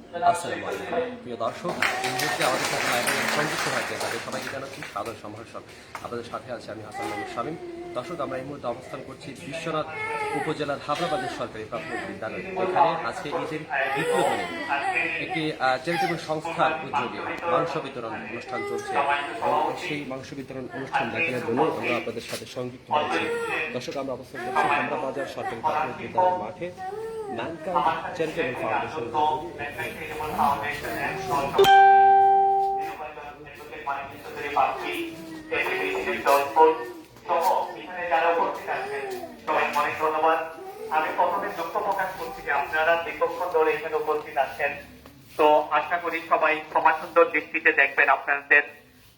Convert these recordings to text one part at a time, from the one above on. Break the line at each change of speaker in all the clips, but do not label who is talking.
আসসালামু আলাইকুম প্রিয় দর্শক, এই মুহূর্তে আমাদের সাথে লাইভে সংযুক্ত হয়েছে তাদের সবাইকে জানাচ্ছি সাদর সম্ভাষণ। আপনাদের সাথে আছে আমি হাসান মাহমুদ শামীম। দর্শক, আমরা এই মুহূর্তে অবস্থান করছি বিশ্বনাথ উপজেলার হাবড়াবাজার সরকারি প্রাথমিক বিদ্যালয়। এখানে আজকে ঈদের দ্বিতীয় দিনে একটি চ্যারিটেবল সংস্থার উদ্যোগে মাংস বিতরণ অনুষ্ঠান চলছে এবং সেই মাংস বিতরণ অনুষ্ঠান দেখানোর জন্য আমরা আপনাদের সাথে সংযুক্ত হয়েছি। দর্শক, আমরা অবস্থান করছি হাবড়াবাজার সরকারি প্রাথমিক বিদ্যালয়ের মাঠে ম্যানকাইন্ড চ্যারিটেবল ফাউন্ডেশনের
ধন্যবাদ। আমি প্রথমে দুঃখ প্রকাশ করছি যে আপনারা দীর্ঘক্ষণ ধরে এখানে উপস্থিত আছেন। তো আশা করি সবাই ক্ষমা সুন্দর দৃষ্টিতে দেখবেন আপনাদের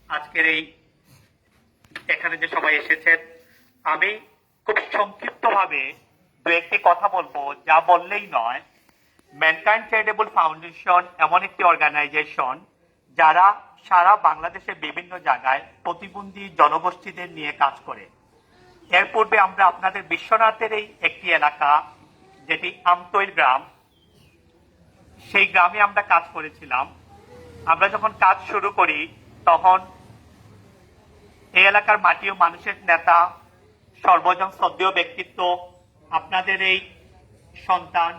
আজকের এই এখানে যে সবাই এসেছেন। আমি খুব সংক্ষিপ্ত ভাবে দু একটি কথা বলবো, যা বললেই নয়। ম্যানকাইন্ড চ্যারিটেবল ফাউন্ডেশন এমন একটি অর্গানাইজেশন যারা সারা বাংলাদেশের বিভিন্ন জায়গায় প্রতিবন্ধী জনগোষ্ঠীদের নিয়ে কাজ করে। এর পূর্বে আমরা আপনাদের বিশ্বনাথের এই একটি এলাকা, যেটি আমতৈল গ্রাম, সেই গ্রামে আমরা কাজ করেছিলাম। আমরা যখন কাজ শুরু করি তখন এই এলাকার মাটি ও মানুষের নেতা, সর্বজন শ্রদ্ধেয় ব্যক্তিত্ব, আপনাদের এই সন্তান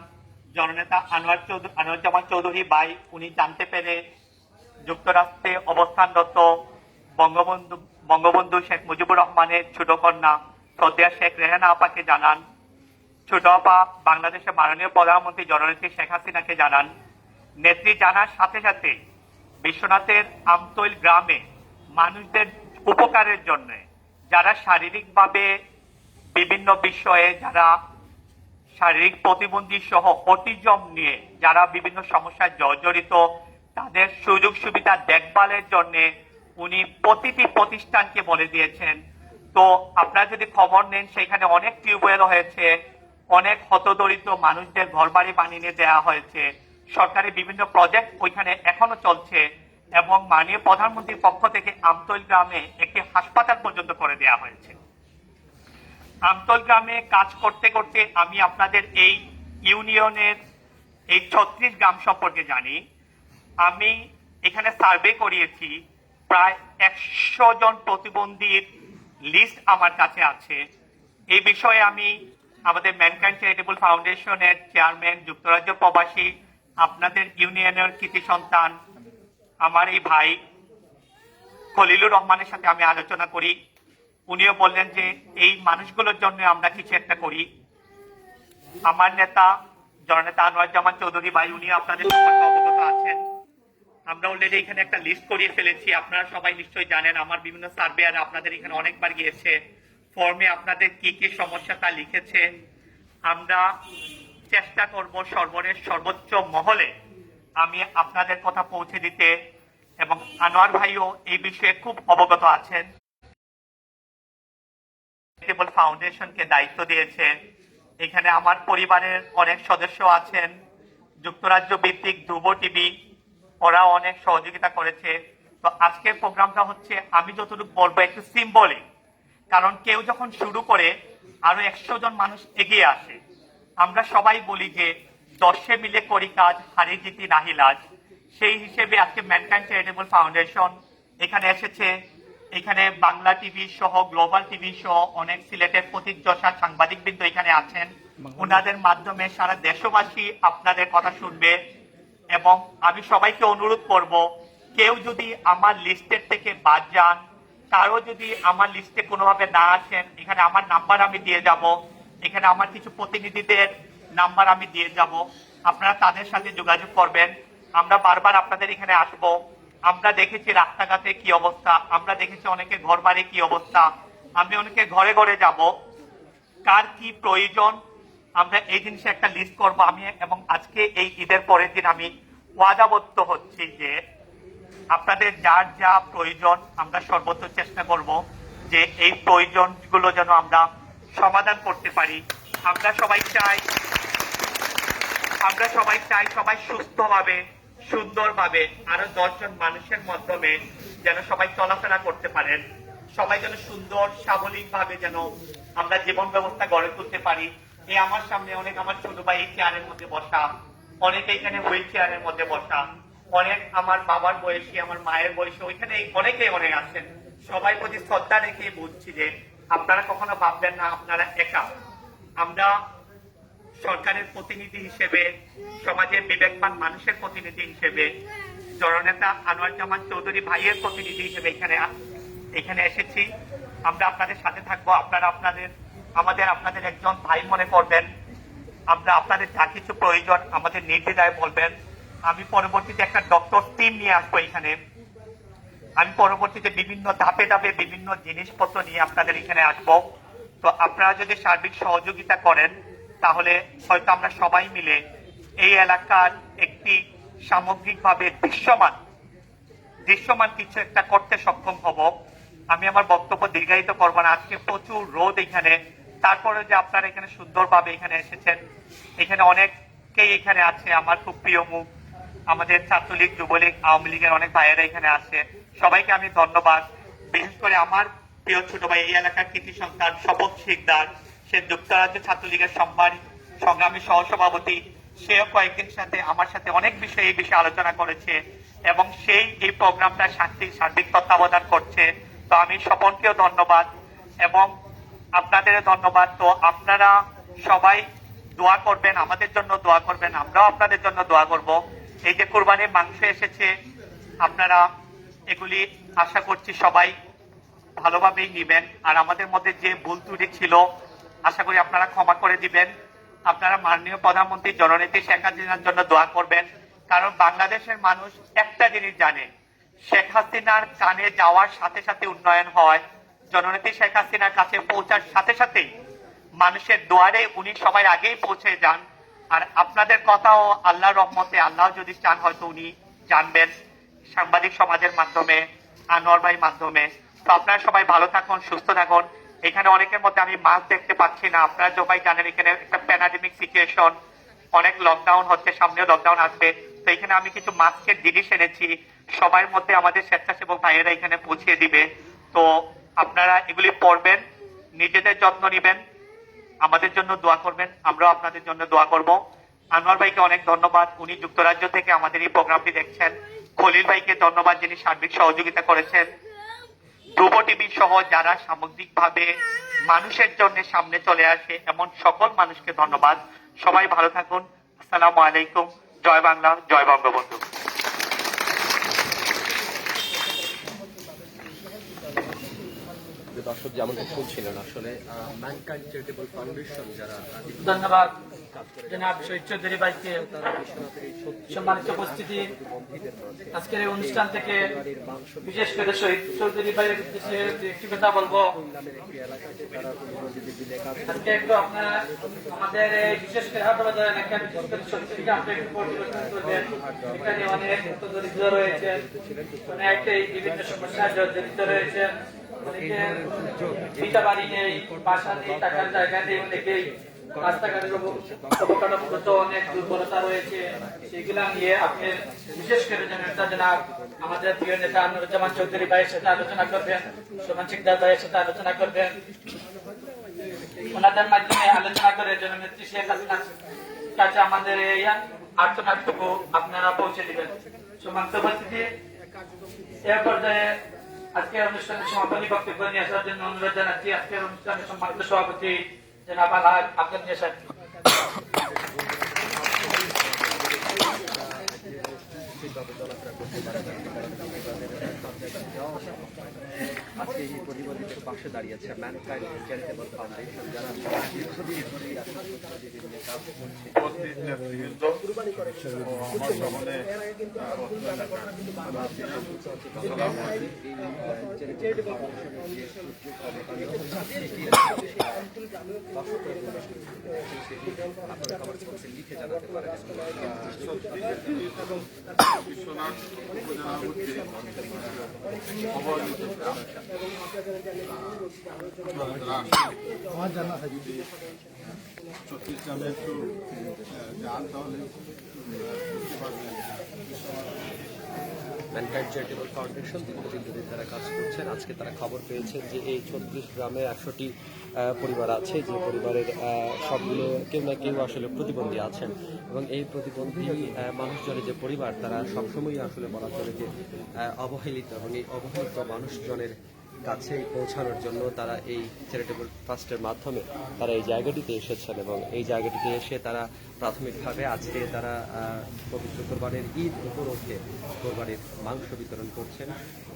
জননেতা আনোয়ারুজ্জামান চৌধুরী ভাই, উনি জানতে পেরে যুক্তরাষ্ট্রে অবস্থানরত বঙ্গবন্ধু শেখ মুজিবুর রহমানের ছোট কন্যা শ্রদ্ধেয়া শেখ রেহানা আপাকে জানান। ছোট আপা বাংলাদেশের মাননীয় প্রধানমন্ত্রী জননেত্রী শেখ হাসিনাকে জানান। নেত্রী জানার সাথে সাথে বিশ্বনাথের আমতৈল গ্রামে মানুষদের উপকারের জন্য, যারা শারীরিকভাবে বিভিন্ন বিষয়ে, যারা শারীরিক প্রতিবন্ধী সহ অটিজম নিয়ে যারা বিভিন্ন সমস্যায় জর্জরিত, তাদের সুযোগ সুবিধা দেখভালের জন্য উনি প্রতিটি প্রতিষ্ঠানকে বলে দিয়েছেন। তো আপনারা যদি খবর নেন, সেখানে অনেক টিউবওয়েল হয়েছে, অনেক হতদরিদ্র মানুষদের ঘরবাড়ি বানিয়ে দেওয়া হয়েছে। সরকারি বিভিন্ন প্রজেক্ট ওইখানে এখনো চলছে এবং মাননীয় প্রধানমন্ত্রীর পক্ষ থেকে আমতৈল গ্রামে একটি হাসপাতাল পর্যন্ত করে দেওয়া হয়েছে। আমতল গ্রামে কাজ করতে করতে আমি আপনাদের এই ইউনিয়নের এই 36 গ্রাম সম্পর্কে জানি। আমি এখানে সার্ভে করিয়েছি, প্রায় 100 জন প্রতিবন্ধীর লিস্ট আমার কাছে আছে। এই বিষয়ে আমি আমাদের ম্যানকাইন্ড চ্যারিটেবল ফাউন্ডেশনের চেয়ারম্যান, যুক্তরাজ্য প্রবাসী, আপনাদের ইউনিয়নের কৃতি সন্তান আমার এই ভাই খলিলুর রহমানের সাথে আমি আলোচনা করি। উনিও বললেন যে এই মানুষগুলোর জন্য আমরা কিছু একটা করি। আমার নেতা জননেতা আনোয়ারুজ্জামান চৌধুরী ভাই, উনি আপনাদের সম্পর্কে অবগত আছেন। আমরা অলরেডি এখানে একটা লিস্ট করিয়ে ফেলেছি। আপনারা সবাই নিশ্চয়ই জানেন, আমার বিভিন্ন সার্ভেয়ার আপনাদের এখানে অনেকবার গিয়েছে, ফর্মে আপনাদের কি কি সমস্যা তা লিখেছে। আমরা চেষ্টা করব সর্বোচ্চ মহলে আমি আপনাদের কথা পৌঁছে দিতে, এবং আনোয়ার ভাইও এই বিষয়ে খুব অবগত আছেন। ফাউন্ডেশনকে দায়িত্ব দিয়েছে। এখানে আমার পরিবারের অনেক সদস্য আছেন, যুক্তরাজ্য ভিত্তিক ধ্রুব টিভি, ওরা অনেক সহযোগিতা করেছে। তো আজকের প্রোগ্রামটা হচ্ছে, আমি যতটুকু বলবো, একটু সিম্বলিক। কারণ কেউ যখন শুরু করে আরো 100 জন মানুষ এগিয়ে আসে। আমরা সবাই বলি যে 10 মিলে করি কাজ, হারি জিতি নাহি লাজ। সেই হিসেবে আজকে ম্যানকাইন্ড চ্যারিটেবল ফাউন্ডেশন এখানে এসেছে। এখানে বাংলা টিভি সহ, গ্লোবাল টিভি সহ অনেক সিলেটের প্রতিযশা সাংবাদিকবৃন্দ এখানে আছেন। ওনাদের মাধ্যমে সারা দেশবাসী আপনাদের কথা শুনবে। এবং আমি সবাইকে অনুরোধ করব, কেউ যদি আমার লিস্টের থেকে বাদ যান, কারো যদি আমার লিস্টে কোনোভাবে না আসেন, এখানে আমার নাম্বার আমি দিয়ে যাব, এখানে আমার কিছু প্রতিনিধিদের নাম্বার আমি দিয়ে যাব, আপনারা তাদের সাথে যোগাযোগ করবেন। আমরা বারবার আপনাদের এখানে আসব। আমরা দেখেছি রাস্তাঘাটে কি অবস্থা, আমরা দেখেছি অনেকে ঘর বাড়ি কি অবস্থা। আমি অনেকে ঘরে ঘরে যাব, কার কি প্রয়োজন আমরা এই জিনিসে একটা লিস্ট করব আমি। এবং আজকে এই ঈদের পরের দিন আমি ওয়াদাবদ্ধ হচ্ছি যে আপনাদের যার যা প্রয়োজন আমরা সর্বোচ্চ চেষ্টা করব যে এই প্রয়োজনগুলো যেন আমরা সমাধান করতে পারি। আমরা সবাই চাই সবাই সুস্থভাবে, সুন্দরভাবে আরো 10 জন মানুষের মাধ্যমে যেন সবাই চলাফেরা করতে পারেন, সবাই যেন সুন্দর স্বাভাবিক ভাবে যেন আমরা জীবন ব্যবস্থা গড়ে তুলতে পারি। এই আমার সামনে অনেক আমার ছোট ভাই চেয়ারের মধ্যে বসা, অনেকে এখানে হুইল চেয়ারের মধ্যে বসা, অনেক আমার বাবার বয়সী, আমার মায়ের বয়সী, ওইখানে অনেকেই অনেক আছেন। সবাই প্রতি শ্রদ্ধা রেখে বুঝছি যে আপনারা কখনো ভাববেন না আপনারা একা। আমরা সরকারের প্রতিনিধি হিসেবে, সমাজের বিবেকবান মানুষের প্রতিনিধি হিসেবে, জননেতা আনোয়ার জামান চৌধুরী ভাইয়ের প্রতিনিধি হিসেবে এখানে এসেছি। আমরা আপনাদের সাথে থাকবো। আপনারা আপনাদের একজন ভাই মনে করবেন। আমরা আপনাদের যা কিছু প্রয়োজন আমাদের নির্দ্বিধায় বলবেন। আমি পরবর্তীতে একটা ডক্টর টিম নিয়ে আসবো এখানে। আমি পরবর্তীতে বিভিন্ন ধাপে ধাপে বিভিন্ন জিনিসপত্র নিয়ে আপনাদের এখানে আসবো। তো আপনারা যদি সার্বিক সহযোগিতা করেন তাহলে হয়তো আমরা সবাই মিলে এই এলাকার একটি সামগ্রিকভাবে দৃশ্যমান কিছু একটা করতে সক্ষম হব। আমি আমার বক্তব্য দীর্ঘায়িত করব না। আজকে প্রচুর রোদ এখানে, তারপরে যে আপনারা এখানে সুন্দরভাবে এখানে এসেছেন। এখানে অনেকেই এখানে আছে আমার খুব প্রিয় মুখ, আমাদের ছাত্রলীগ, যুবলীগ, আওয়ামী লীগের অনেক ভাইয়েরা এখানে আছে। সবাইকে আমি ধন্যবাদ। বিশেষ করে আমার প্রিয় ছোট ভাই, এই এলাকার কৃতি সন্তান শপথ শিকদার, সে যুক্তরাজ্য ছাত্রলীগের সংগ্রামী সহসভাপতি। সেও কয়েকদিন আমার সাথে অনেক বিষয়ে এই বিষয়ে আলোচনা করেছে এবং সেই এই প্রোগ্রামটা সার্বিক তত্ত্বাবধান করছে। তো আমি স্বপনকেও ধন্যবাদ এবং আপনাদের ধন্যবাদ। তো আপনারা সবাই দোয়া করবেন, আমাদের জন্য দোয়া করবেন, আমরাও আপনাদের জন্য দোয়া করব। এই যে কুরবানির মাংস এসেছে, আপনারা এগুলি আশা করছি সবাই ভালোভাবেই নিবেন। আর আমাদের মধ্যে যে ভুল ত্রুটি ছিল আশা করি আপনারা ক্ষমা করে দিবেন। আপনারা মাননীয় প্রধানমন্ত্রী জননেত্রী শেখ হাসিনার জন্য দোয়া করবেন। কারণ বাংলাদেশের মানুষ একটা জিনিস জানে, শেখ হাসিনার কানে যাওয়ার সাথে সাথে উন্নয়ন হয়। জননেত্রী শেখ হাসিনার কাছে পৌঁছার সাথে সাথেই মানুষের দুয়ারে উনি সবাই আগেই পৌঁছে যান। আর আপনাদের কথাও আল্লাহর রহমতে, আল্লাহ যদি চান হয়তো উনি জানবেন সাংবাদিক সমাজের মাধ্যমে, আনোয়ার ভাইয়ের মাধ্যমে। তো আপনারা সবাই ভালো থাকুন, সুস্থ থাকুন। এখানে অনেকের মধ্যে আমি মাস্ক দেখতে পাচ্ছি না। আপনারা সবাই জানেন এখানে একটা প্যান্ডেমিক সিচুয়েশন, অনেক লকডাউন হচ্ছে, সামনেও লকডাউন আসবে। তো এখানে আমি কিছু মাস্কের জিনিস এনেছি, সবার মধ্যে আমাদের স্বেচ্ছাসেবক ভাইয়েরা এখানে পৌঁছে দিবে। তো আপনারা এগুলি পড়বেন, নিজেদের যত্ন নেবেন, আমাদের জন্য দোয়া করবেন, আমরাও আপনাদের জন্য দোয়া করব। আনোয়ার ভাইকে অনেক ধন্যবাদ, উনি যুক্তরাজ্য থেকে আমাদের এই প্রোগ্রামটি দেখছেন। খলিল ভাইকে ধন্যবাদ, যিনি সার্বিক সহযোগিতা করেছেন। ধ্রুব টিভি সহ যারা সামগ্রিকভাবে মানুষের জন্য সামনে চলে আসে এমন সকল মানুষকে ধন্যবাদ। সবাই ভালো থাকুন। আসসালামু আলাইকুম। জয় বাংলা, জয় বঙ্গবন্ধু।
দর্শক যেমনটা শুনছিলেন, আসলে ম্যানকাইন্ড চ্যারিটেবল ফাউন্ডেশন যারা
ধন্যবাদ জনাব শহীদ চৌধুরী ভাইকে সম্মানিত উপস্থিতি। আজকের এই অনুষ্ঠান থেকে বিশেষ করে শহীদ চৌধুরী ভাইয়ের উদ্দেশ্যে একটি কথা বলবো। আজকে একটু আপনারা আমাদের এই বিশেষ করে হাটবাজার এলাকা, বিশেষ করে শহীদকে আপনি একটু পরিদর্শন করবেন। এখানে অনেক দরিদ্র রয়েছে, অনেক বিভিন্ন সমস্যায় জড়িত রয়েছে, অনেকের ভিটা বাড়ি নেই, বাসা নেই, টাকার জায়গা নেই, অনেকেই রাস্তাঘাটের অবকাঠামোগত অনেক দুর্বলতা রয়েছে। সেগুলা নিয়ে আপনি বিশেষ করে জনাব আমাদের প্রিয় নেতা আনোয়ার জামান চৌধুরী ভাইয়ের সাথে আলোচনা করবেন, শোভন শিকদার ভাইয়ের সাথে আলোচনা করবেন। ওনাদের মাধ্যমে আলোচনা করে জননেত্রী শেখ হাসিনার কাছে আমাদের এই আর্তনাদটুকু আপনারা পৌঁছে দিবেন। সম্মানিত উপস্থিতি, এ পর্যায়ে আজকের অনুষ্ঠানের সমাপনী বক্তব্য নিয়ে আসার জন্য অনুরোধ জানাচ্ছি আজকের অনুষ্ঠানের সম্মানিত সভাপতি জনাব আলহাজ আব্দুল নিয়াসার।
আজকে এই প্রতিবন্ধীদের পাশে দাঁড়িয়েছে ম্যানকাইন্ড চ্যারিটেবল ফাউন্ডেশন, যারা দীর্ঘদিন ধরেই কাজ করছে। লিখে জানাতে পারেন।
আমার জানা থাকে চব্বিশ গ্রামে একটু যান তাহলে
ম্যানকাইন্ড চ্যারিটেবল ফাউন্ডেশন দীর্ঘদিন ধরে তারা কাজ করছেন। আজকে তারা খবর পেয়েছেন যে এই 36 গ্রামে 100টি পরিবার আছে, যে পরিবারের সবগুলো কেউ না কেউ আসলে প্রতিবন্ধী আছেন, এবং এই প্রতিবন্ধী মানুষজনের যে পরিবার তারা সবসময়ই আসলে বলা চলে যে অবহেলিত, এবং এই অবহেলিত মানুষজনের কাছে পৌঁছানোর জন্য তারা এই চ্যারিটেবল ট্রাস্টের মাধ্যমে তারা এই জায়গাটিতে এসেছেন, এবং এই জায়গাটিতে এসে তারা প্রাথমিকভাবে আজকে তারা পবিত্র কোরবানির ঈদ উপলক্ষে কোরবানির মাংস বিতরণ করছেন,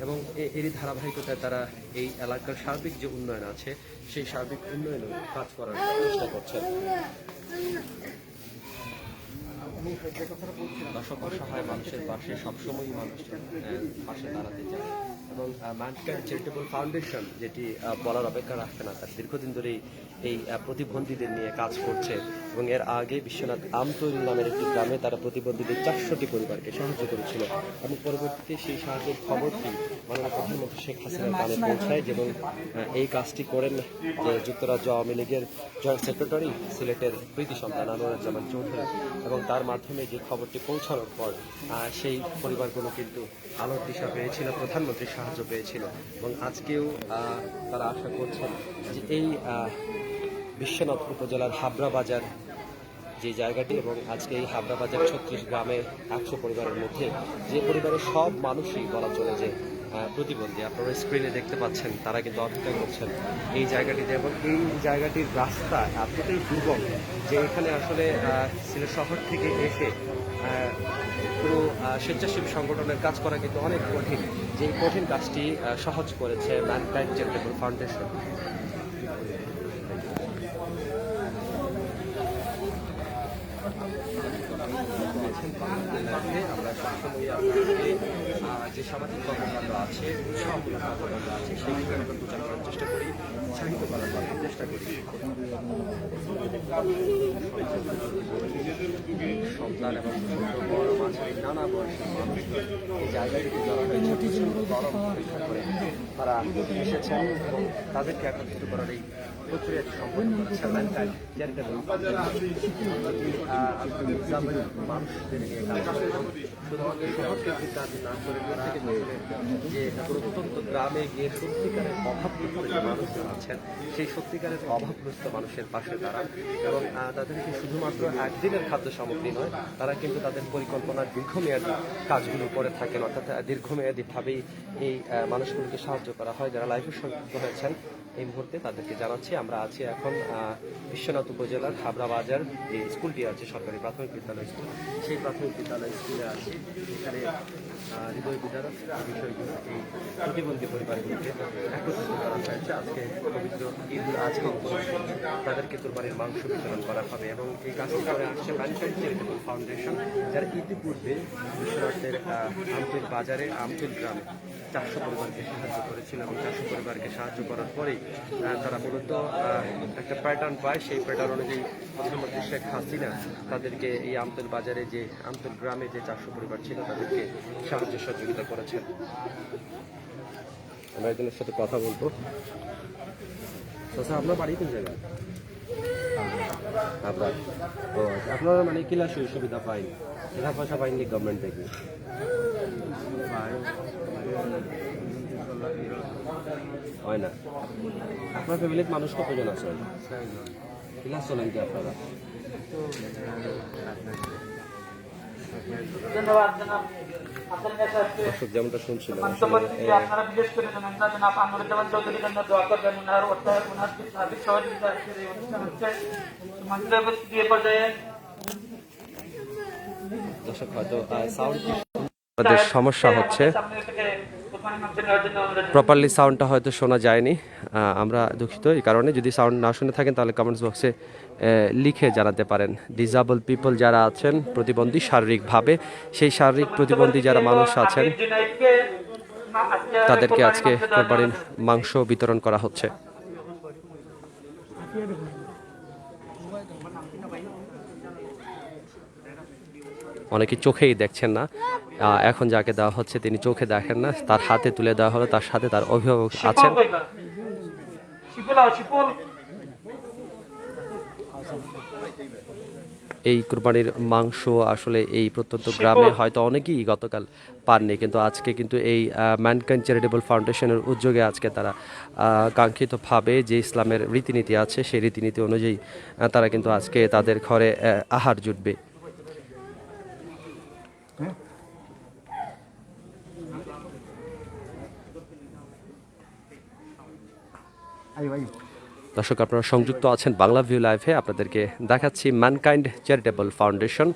এবং এরই ধারাবাহিকতায় তারা এই এলাকার সার্বিক যে উন্নয়ন আছে সেই সার্বিক উন্নয়নে কাজ করার চেষ্টা করছেন। দর্শক, অসহায় মানুষের পাশে সবসময়ই মানুষের পাশে দাঁড়াতে চায়, এবং ম্যানকাইন্ড চ্যারিটেবল ফাউন্ডেশন যেটি বলার অপেক্ষা রাখে না, তার দীর্ঘদিন ধরেই এই প্রতিবন্ধীদের নিয়ে কাজ করছে, এবং এর আগে বিশ্বনাথ আমতৈল নামের একটি গ্রামে তারা প্রতিবন্ধীদের 400টি পরিবারকে সাহায্য করেছিল, এবং পরবর্তীতে সেই সাহায্যের খবরটি মাননীয় প্রধানমন্ত্রী শেখ হাসিনার কানে পৌঁছায়, এবং এই কাজটি করেন যে যুক্তরাজ্য আওয়ামী লীগের জয়েন্ট সেক্রেটারি সিলেটের প্রীতি সন্তান আনোয়ারুজ্জামান চৌধুরী, এবং তার মাধ্যমে যে খবরটি পৌঁছানোর পর সেই পরিবারগুলো কিন্তু আলোর দিশা পেয়েছিল, প্রধানমন্ত্রীর সাহায্য পেয়েছিল, এবং আজকেও তারা আশা করছেন যে এই বিশ্বনাথ উপজেলার হাবড়া বাজার যে জায়গাটি, এবং আজকে এই হাবড়া বাজার 36 গ্রামে 100 পরিবারের মধ্যে যে পরিবারের সব মানুষই বলা চলে যে প্রতিবন্ধী, আপনারা স্ক্রিনে দেখতে পাচ্ছেন তারা কিন্তু অপেক্ষা করছেন এই জায়গাটিতে, এবং এই জায়গাটির রাস্তা এতটাই দুর্গম যে এখানে আসলে সিলেট শহর থেকে এসে পুরো স্বেচ্ছাসেবী সংগঠনের কাজ করা কিন্তু অনেক কঠিন, যে কঠিন কাজটি সহজ করেছে ম্যানকাইন্ড চ্যারিটেবল ফাউন্ডেশন। আমরা সবসময় আপনাদেরকে যে সামাজিক কর্মকাণ্ড আছে, উৎসাহমূলক কর্মকাণ্ড আছে সেগুলো আমরা প্রচার করার চেষ্টা করি, উৎসাহিত করার চেষ্টা করি। সন্তান এবং ছোট বড় মাঝারি নানা বয়সের মানুষ এই জায়গাটিতে যারা হয়েছে প্রচন্ড গরম পরীক্ষা করে তারা এসেছেন, এবং তাদেরকে একত্রিত করার এই প্রক্রিয়াটি সম্পন্ন করেছে ম্যানকাইন্ড চ্যারিটেবল মানুষদের নিয়ে কাজ করে, শুধুমাত্র শহরকে কাজ না করে তারা যে প্রত্যন্ত গ্রামে গিয়ে সত্যিকারের অভাবগ্রস্ত যে মানুষজন আছেন সেই সত্যিকারের অভাবগ্রস্ত মানুষের পাশে দাঁড়ান, এবং তাদেরকে শুধুমাত্র একদিনের খাদ্য সামগ্রী নয়, তারা কিন্তু তাদের পরিকল্পনার দীর্ঘমেয়াদী কাজগুলো করে থাকেন, অর্থাৎ দীর্ঘমেয়াদীভাবেই এই মানুষগুলোকে সাহায্য করা হয়। যারা লাইফে সংযুক্ত হয়েছেন এই মুহূর্তে তাদেরকে জানাচ্ছি আমরা আছি এখন বিশ্বনাথ উপজেলার হাবড়া বাজার যে স্কুলটি আছে সরকারি প্রাথমিক বিদ্যালয় স্কুল, সেই প্রাথমিক বিদ্যালয় স্কুলে আছি। এখানে হৃদয় বিদারক বিষয়গুলো এই প্রতিবন্ধী পরিবারগুলোকে একত্রিত করা হয়েছে। আজকে পবিত্র ঈদ আজকে তাদেরকে কোরবানির মাংস বিতরণ করা হবে, এবং এই কাজটি করে আসছে ম্যানকাইন্ড চ্যারিটেবল ফাউন্ডেশন, যারা ইতিপূর্বে বিশ্বনাথের আমতৈল বাজারে আমতৈল গ্রামে 400 পরিবারকে সাহায্য করেছিল, এবং 400 পরিবারকে সাহায্য করার পরেই তারা মূলত একটা প্যাটার্ন পায়, সেই প্যাটার্ন অনুযায়ী প্রধানমন্ত্রী শেখ হাসিনা তাদেরকে এই আমতৈল বাজারে যে আমতৈল গ্রামে যে 400 পরিবার ছিল তাদেরকে সাহায্য সহযোগিতা করেছেন। আমরা একজনের সাথে কথা বলবো। আচ্ছা, আপনার বাড়ি কোন জায়গায়? আপনার আপনারা মানে কিলা সুবিধা পাইনি, টাকা পয়সা পাইনি গভর্নমেন্ট থেকে? হয় না। আপনার ফ্যামিলির মানুষ কতজন আছে? ক্লাস চলেন কি আপনারা?
ধন্যবাদ জনাব। আপনার কাছে
দর্শক যেমনটা শুনছিলেন
আপনারা বিশেষ করে জনাব আনোয়ারুজ্জামান চৌধুরীর জন্য দোয়া করবেন, ওনার সার্বিক সহযোগিতা এই অনুষ্ঠান হচ্ছে মন্ত্রী উপস্থিতি এ পর্যায়ে।
দর্শক হয়তো সাউন্ড সমস্যা হচ্ছে, প্রপারলি সাউন্ডটা হয়তো শোনা যায়নি, আমরা দুঃখিত এই কারণে। যদি সাউন্ড না শুনে থাকেন তাহলে কমেন্টস বক্সে লিখে জানাতে পারেন। ডিসেবল পিপল যারা আছেন, প্রতিবন্ধী শারীরিকভাবে, সেই শারীরিক প্রতিবন্ধী যারা মানুষ আছেন তাদেরকে আজকে কোরবানির মাংস বিতরণ করা হচ্ছে। অনেকে চোখেই দেখছেন না, এখন যাকে দেওয়া হচ্ছে তিনি চোখে দেখেন না, তার হাতে তুলে দেওয়া হলো, তার সাথে তার অভিভাবক আছেন। এই কুরবানির মাংস আসলে এই প্রত্যন্ত গ্রামে হয়তো অনেকেই গতকাল পাননি, কিন্তু আজকে কিন্তু এই ম্যানকাইন্ড চ্যারিটেবল ফাউন্ডেশনের উদ্যোগে আজকে তারা কাঙ্ক্ষিতভাবে যে ইসলামের রীতিনীতি আছে সেই রীতিনীতি অনুযায়ী তারা কিন্তু আজকে তাদের ঘরে আহার জুটবে। দর্শক, আপনারা সংযুক্ত আছেন বাংলা ভিউ লাইভে। আপনাদেরকে দেখাচ্ছি ম্যানকাইন্ড চ্যারিটেবল ফাউন্ডেশন,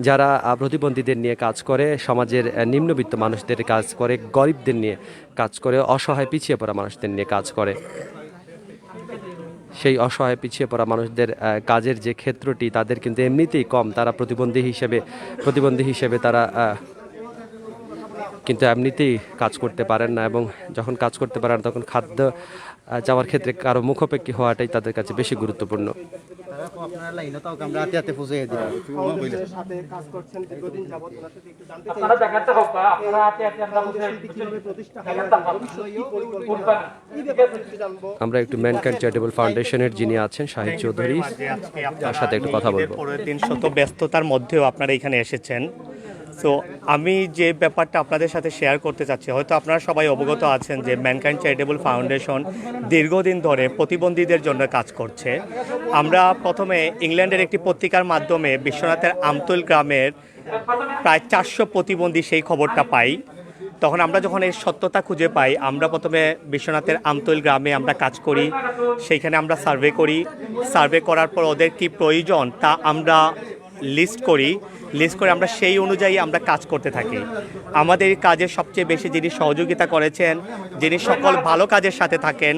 যারা প্রতিবন্ধীদের নিয়ে কাজ করে, সমাজের নিম্নবিত্ত মানুষদের কাজ করে, গরিবদের নিয়ে কাজ করে, অসহায় পিছিয়ে পড়া মানুষদের নিয়ে কাজ করে। সেই অসহায় পিছিয়ে পড়া মানুষদের কাজের যে ক্ষেত্রটি তাদের কিন্তু এমনিতেই কম, তারা প্রতিবন্ধী হিসেবে তারা কিন্তু এমনিতেই কাজ করতে পারেন না, এবং যখন কাজ করতে পারেন তখন খাদ্য চাওয়ার ক্ষেত্রে কারো মুখাপেক্ষী হওয়াটাই তাদের কাছে বেশি গুরুত্বপূর্ণ। আমরা একটু ম্যানকাইন্ড চ্যারিটেবল ফাউন্ডেশনের যিনি আছেন শাহিদ চৌধুরী, তার সাথে একটু কথা বলবো।
দিন শত ব্যস্ততার মধ্যেও আপনারা এখানে এসেছেন। সো আমি যে ব্যাপারটা আপনাদের সাথে শেয়ার করতে চাচ্ছি, হয়তো আপনারা সবাই অবগত আছেন যে ম্যানকাইন্ড চ্যারিটেবল ফাউন্ডেশন দীর্ঘদিন ধরে প্রতিবন্ধীদের জন্য কাজ করছে। আমরা প্রথমে ইংল্যান্ডের একটি পত্রিকার মাধ্যমে বিশ্বনাথের আমতুল গ্রামের প্রায় 400 প্রতিবন্ধী সেই খবরটা পাই। তখন আমরা যখন এই সত্যতা খুঁজে পাই, আমরা প্রথমে বিশ্বনাথের আমতুল গ্রামে আমরা কাজ করি, সেইখানে আমরা সার্ভে করার পর ওদের কি প্রয়োজন তা আমরা লিস্ট করে আমরা সেই অনুযায়ী আমরা কাজ করতে থাকি। আমাদের কাজের সবচেয়ে বেশি যিনি সহযোগিতা করেছেন, যিনি সকল ভালো কাজের সাথে থাকেন,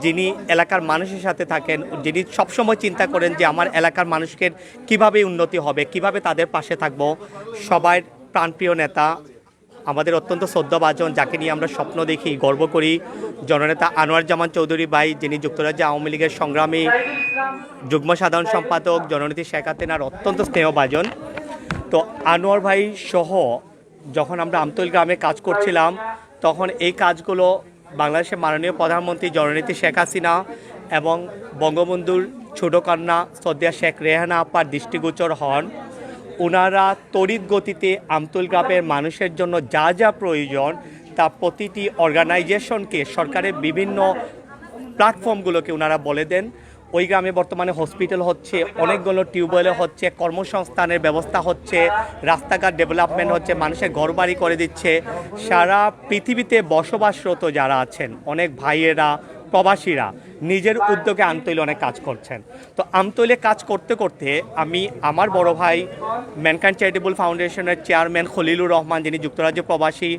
যিনি এলাকার মানুষের সাথে থাকেন, যিনি সবসময় চিন্তা করেন যে আমার এলাকার মানুষকে কিভাবে উন্নতি হবে, কিভাবে তাদের পাশে থাকব, সবার প্রাণপ্রিয় নেতা, আমাদের অত্যন্ত শ্রদ্ধাভাজন, যাকে নিয়ে আমরা স্বপ্ন দেখি, গর্ব করি, জননেতা আনোয়ার জামান চৌধুরী ভাই, যিনি যুক্তরাজ্যে আওয়ামী লীগের সংগ্রামী যুগ্ম সাধারণ সম্পাদক, জননেত্রী শেখ হাসিনার অত্যন্ত স্নেহভাজন। তো আনোয়ার ভাই সহ যখন আমরা আমতুল গ্রামে কাজ করছিলাম, তখন এই কাজগুলো বাংলাদেশের মাননীয় প্রধানমন্ত্রী জননেত্রী শেখ হাসিনা এবং বঙ্গবন্ধুর ছোট কন্যা শ্রদ্ধা শেখ রেহানা আপার দৃষ্টিগোচর হন। ওনারা তড়িৎ গতিতে আমতুল গ্রামের মানুষের জন্য যা যা প্রয়োজন তা প্রতিটি অর্গানাইজেশনকে, সরকারের বিভিন্ন প্ল্যাটফর্মগুলোকে ওনারা বলে দেন। ওই গ্রামে বর্তমানে হসপিটাল হচ্ছে, অনেকগুলো টিউবওয়েলে হচ্ছে, কর্মসংস্থানের ব্যবস্থা হচ্ছে, রাস্তাঘাট ডেভেলপমেন্ট হচ্ছে, মানুষের ঘরবাড়ি করে দিচ্ছে। সারা পৃথিবীতে বসবাসরত যারা আছেন, অনেক ভাইয়েরা, প্রবাসীরা নিজের উদ্যোগে আমতৈলে অনেক কাজ করছেন। তো আমতৈলে কাজ করতে করতে আমি আমার বড় ভাই ম্যানকাইন্ড চ্যারিটেবল ফাউন্ডেশনের চেয়ারম্যান খলিলুর রহমান, যিনি যুক্তরাজ্য প্রবাসী,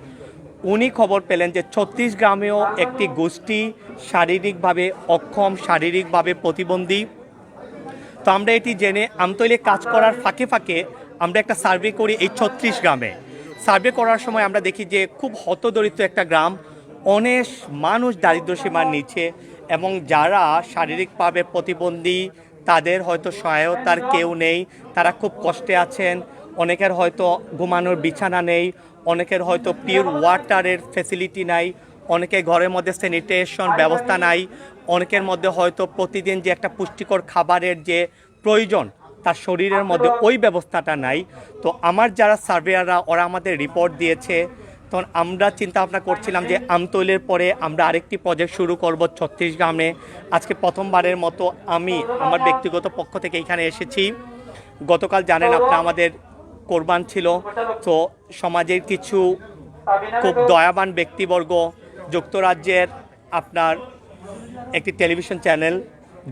উনি খবর পেলেন যে ছত্তিশগ্রামেও একটি গোষ্ঠী শারীরিকভাবে অক্ষম, শারীরিকভাবে প্রতিবন্ধী। তো আমরা এটি জেনে আমতৈলে কাজ করার ফাঁকে ফাঁকে আমরা একটা সার্ভে করি এই 36 গ্রামে। সার্ভে করার সময় আমরা দেখি যে খুব হতদরিদ্র একটা গ্রাম, অনেক মানুষ দারিদ্র্যসীমার নিচে, এবং যারা শারীরিকভাবে প্রতিবন্ধী তাদের হয়তো সহায়তার কেউ নেই, তারা খুব কষ্টে আছেন। অনেকের হয়তো ঘুমানোর বিছানা নেই, অনেকের হয়তো পিওর ওয়াটারের ফ্যাসিলিটি নাই, অনেকের ঘরের মধ্যে স্যানিটেশন ব্যবস্থা নাই, অনেকের মধ্যে হয়তো প্রতিদিন যে একটা পুষ্টিকর খাবারের যে প্রয়োজন তার শরীরের মধ্যে ওই ব্যবস্থাটা নাই। তো আমার যারা সার্ভেয়াররা ওরা আমাদের রিপোর্ট দিয়েছে, তখন আমরা চিন্তা ভাবনা করছিলাম যে আমতৈলের পরে আমরা আরেকটি প্রজেক্ট শুরু করব ছত্তিশগ্রামে। আজকে প্রথমবারের মতো আমি আমার ব্যক্তিগত পক্ষ থেকে এখানে এসেছি। গতকাল জানেন আপনারা আমাদের কোরবান ছিল। তো সমাজের কিছু খুব দয়াবান ব্যক্তিবর্গ, যুক্তরাজ্যের আপনার একটি টেলিভিশন চ্যানেল,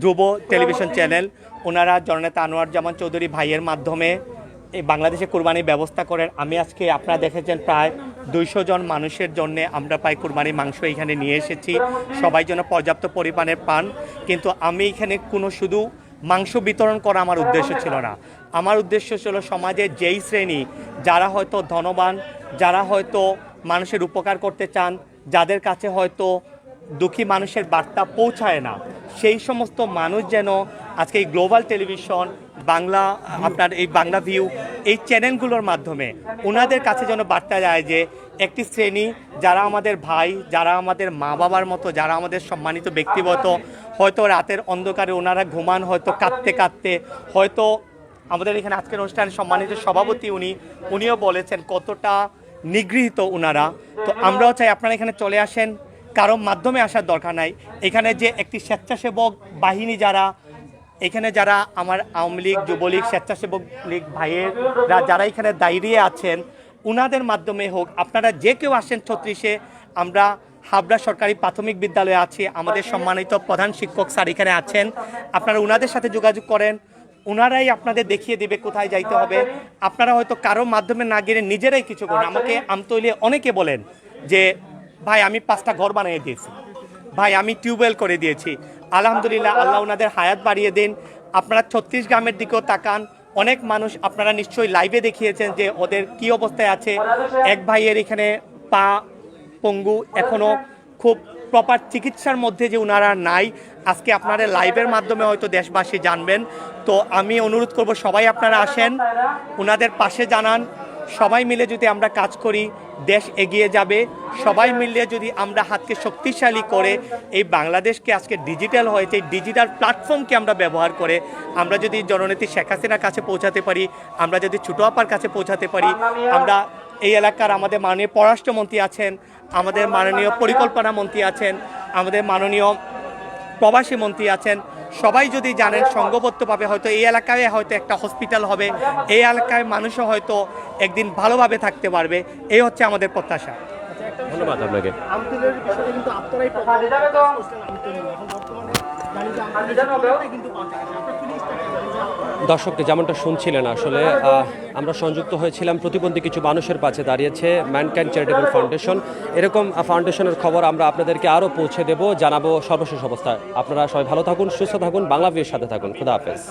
ধ্রুব টেলিভিশন চ্যানেল, ওনারা জননেতা আনোয়ার জামান চৌধুরী ভাইয়ের মাধ্যমে এই বাংলাদেশে কোরবানির ব্যবস্থা করেন। আমি আজকে আপনারা দেখেছেন প্রায় 200 জন মানুষের জন্য আমরা প্রায় কোরবানির মাংস এখানে নিয়ে এসেছি, সবাই যেন পর্যাপ্ত পরিমাণে পান। কিন্তু আমি এখানে কোনো শুধু মাংস বিতরণ করা আমার উদ্দেশ্য ছিল না। আমার উদ্দেশ্য ছিল সমাজের যেই শ্রেণী, যারা হয়তো ধনবান, যারা হয়তো মানুষের উপকার করতে চান, যাদের কাছে হয়তো দুঃখী মানুষের বার্তা পৌঁছায় না, সেই সমস্ত মানুষ যেন আজকে এই গ্লোবাল টেলিভিশন, বাংলা, আপনার এই বাংলা ভিউ, এই চ্যানেলগুলোর মাধ্যমে ওনাদের কাছে যেন বার্তা যায় যে একটি শ্রেণী যারা আমাদের ভাই, যারা আমাদের মা বাবার মতো, যারা আমাদের সম্মানিত ব্যক্তিগত, হয়তো রাতের অন্ধকারে ওনারা ঘুমান হয়তো কাঁদতে কাঁদতে, হয়তো
আমাদের এখানে আজকের অনুষ্ঠানের সম্মানিত সভাপতি উনিও বলেছেন কতটা নিগৃহীত ওনারা। তো আমরাও চাই আপনারা এখানে চলে আসেন, কারো মাধ্যমে আসার দরকার নাই। এখানে যে একটি স্বেচ্ছাসেবক বাহিনী এখানে যারা আমার আওয়ামী লীগ, যুবলীগ, স্বেচ্ছাসেবক লীগ ভাইয়েরা যারা এখানে দাঁড়িয়ে আছেন, ওনাদের মাধ্যমে হোক, আপনারা যে কেউ আসেন 36-এ। আমরা হাবড়া সরকারি প্রাথমিক বিদ্যালয়ে আছি, আমাদের সম্মানিত প্রধান শিক্ষক স্যার এখানে আছেন, আপনারা ওনাদের সাথে যোগাযোগ করেন, ওনারাই আপনাদের দেখিয়ে দেবে কোথায় যাইতে হবে। আপনারা হয়তো কারোর মাধ্যমে না গেলে নিজেরাই কিছু করেন। আমাকে আমতৈলে অনেকে বলেন যে ভাই আমি 5টা ঘর বানিয়ে দিয়েছি, ভাই আমি টিউবওয়েল করে দিয়েছি। আলহামদুলিল্লাহ, আল্লাহ ওনাদের হায়াত বাড়িয়ে দিন। আপনারা 36 গ্রামের দিকেও তাকান, অনেক মানুষ আপনারা নিশ্চয়ই লাইভে দেখিয়েছেন যে ওদের কি অবস্থায় আছে। এক ভাইয়ের এখানে পা পঙ্গু, এখনও খুব প্রপার চিকিৎসার মধ্যে যে ওনারা নাই। আজকে আপনারা লাইভের মাধ্যমে হয়তো দেশবাসী জানবেন। তো আমি অনুরোধ করব সবাই আপনারা আসেন, ওনাদের পাশে জানান। সবাই মিলে যদি আমরা কাজ করি দেশ এগিয়ে যাবে। সবাই মিলে যদি আমরা হাতকে শক্তিশালী করে এই বাংলাদেশকে আজকে ডিজিটাল হয়েছে, এই ডিজিটাল প্ল্যাটফর্মকে আমরা ব্যবহার করে আমরা যদি জননেত্রী শেখ হাসিনার কাছে পৌঁছাতে পারি, আমরা যদি ছোটো আপার কাছে পৌঁছাতে পারি, আমরা এই এলাকার আমাদের মাননীয় পররাষ্ট্রমন্ত্রী আছেন, আমাদের মাননীয় পরিকল্পনা মন্ত্রী আছেন, আমাদের মাননীয় প্রবাসী মন্ত্রী আছেন, সবাই যদি জানেন সংঘবদ্ধভাবে হয়তো এই এলাকায় হয়তো একটা হসপিটাল হবে, এই এলাকায় মানুষও হয়তো একদিন ভালোভাবে থাকতে পারবে। এই হচ্ছে আমাদের প্রত্যাশা।
ধন্যবাদ আপনাকে। দর্শককে যেমনটা শুনছিলেন, আসলে আমরা সংযুক্ত হয়েছিলাম প্রতিবন্ধী কিছু মানুষের পাশে দাঁড়িয়েছে ম্যানকাইন্ড চ্যারিটেবল ফাউন্ডেশন। এরকম ফাউন্ডেশনের খবর আমরা আপনাদেরকে আরও পৌঁছে দেব, জানাবো সর্বশেষ অবস্থায়। আপনারা সবাই ভালো থাকুন, সুস্থ থাকুন, বাংলাভিউর সাথে থাকুন। খুদা হাফেজ।